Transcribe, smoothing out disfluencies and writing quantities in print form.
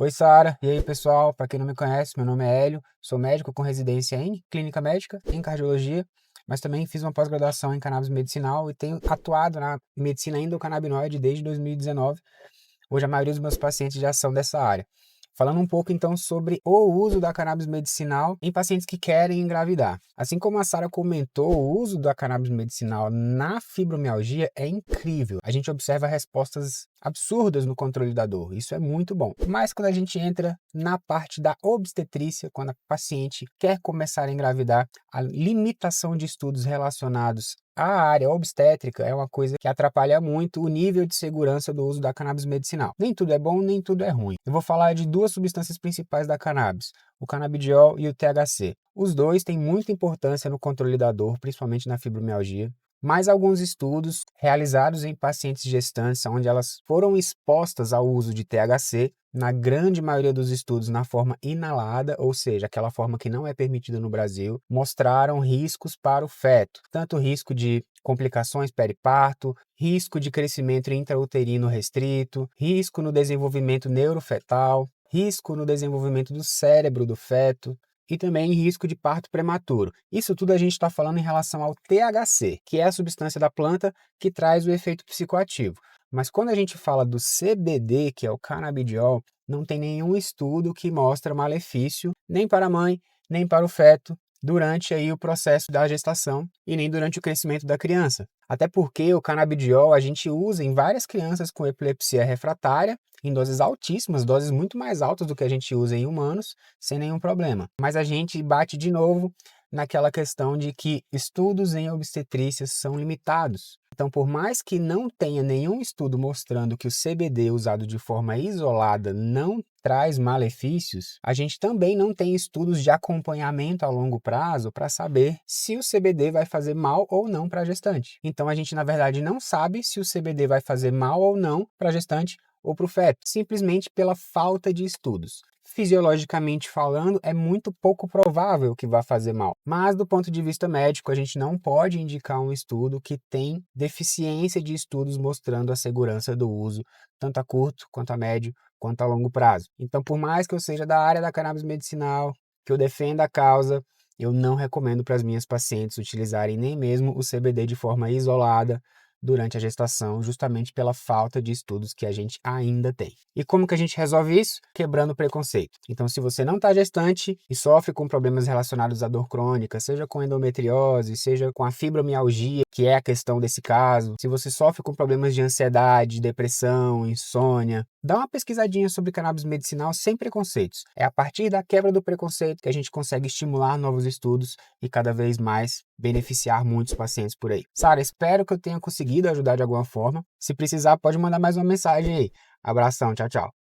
Oi, Sara. E aí, pessoal? Para quem não me conhece, meu nome é Hélio. Sou médico com residência em clínica médica, em cardiologia, mas também fiz uma pós-graduação em cannabis medicinal e tenho atuado na medicina endocannabinoide desde 2019. Hoje a maioria dos meus pacientes já são dessa área. Falando um pouco então sobre o uso da cannabis medicinal em pacientes que querem engravidar. Assim como a Sara comentou, o uso da cannabis medicinal na fibromialgia é incrível. A gente observa respostas absurdas no controle da dor. Isso é muito bom. Mas quando a gente entra na parte da obstetrícia, quando a paciente quer começar a engravidar, a limitação de estudos relacionados à área obstétrica é uma coisa que atrapalha muito o nível de segurança do uso da cannabis medicinal. Nem tudo é bom, nem tudo é ruim. Eu vou falar de duas substâncias principais da cannabis, o canabidiol e o THC. Os dois têm muita importância no controle da dor, principalmente na fibromialgia. Mas alguns estudos realizados em pacientes gestantes, onde elas foram expostas ao uso de THC, na grande maioria dos estudos na forma inalada, ou seja, aquela forma que não é permitida no Brasil, mostraram riscos para o feto, tanto risco de complicações periparto, risco de crescimento intrauterino restrito, risco no desenvolvimento neurofetal, risco no desenvolvimento do cérebro do feto, e também risco de parto prematuro. Isso tudo a gente está falando em relação ao THC, que é a substância da planta que traz o efeito psicoativo. Mas quando a gente fala do CBD, que é o canabidiol, não tem nenhum estudo que mostra malefício nem para a mãe, nem para o feto, durante aí o processo da gestação e nem durante o crescimento da criança. Até porque o canabidiol a gente usa em várias crianças com epilepsia refratária, em doses altíssimas, doses muito mais altas do que a gente usa em humanos, sem nenhum problema. Mas a gente bate de novo naquela questão de que estudos em obstetrícia são limitados. Então, por mais que não tenha nenhum estudo mostrando que o CBD usado de forma isolada não traz malefícios, a gente também não tem estudos de acompanhamento a longo prazo para saber se o CBD vai fazer mal ou não para a gestante. Então, a gente, na verdade, não sabe se o CBD vai fazer mal ou não para a gestante ou para o feto, simplesmente pela falta de estudos. Fisiologicamente falando, é muito pouco provável que vá fazer mal. Mas do ponto de vista médico, a gente não pode indicar um estudo que tem deficiência de estudos mostrando a segurança do uso, tanto a curto, quanto a médio, quanto a longo prazo. Então, por mais que eu seja da área da cannabis medicinal, que eu defenda a causa, eu não recomendo para as minhas pacientes utilizarem nem mesmo o CBD de forma isolada durante a gestação, justamente pela falta de estudos que a gente ainda tem. E como que a gente resolve isso? Quebrando o preconceito. Então, se você não está gestante e sofre com problemas relacionados à dor crônica, seja com endometriose, seja com a fibromialgia, que é a questão desse caso, se você sofre com problemas de ansiedade, depressão, insônia, dá uma pesquisadinha sobre cannabis medicinal sem preconceitos. É a partir da quebra do preconceito que a gente consegue estimular novos estudos e cada vez mais beneficiar muitos pacientes por aí. Sara, espero que eu tenha conseguido ajudar de alguma forma. Se precisar, pode mandar mais uma mensagem aí. Abração, tchau, tchau.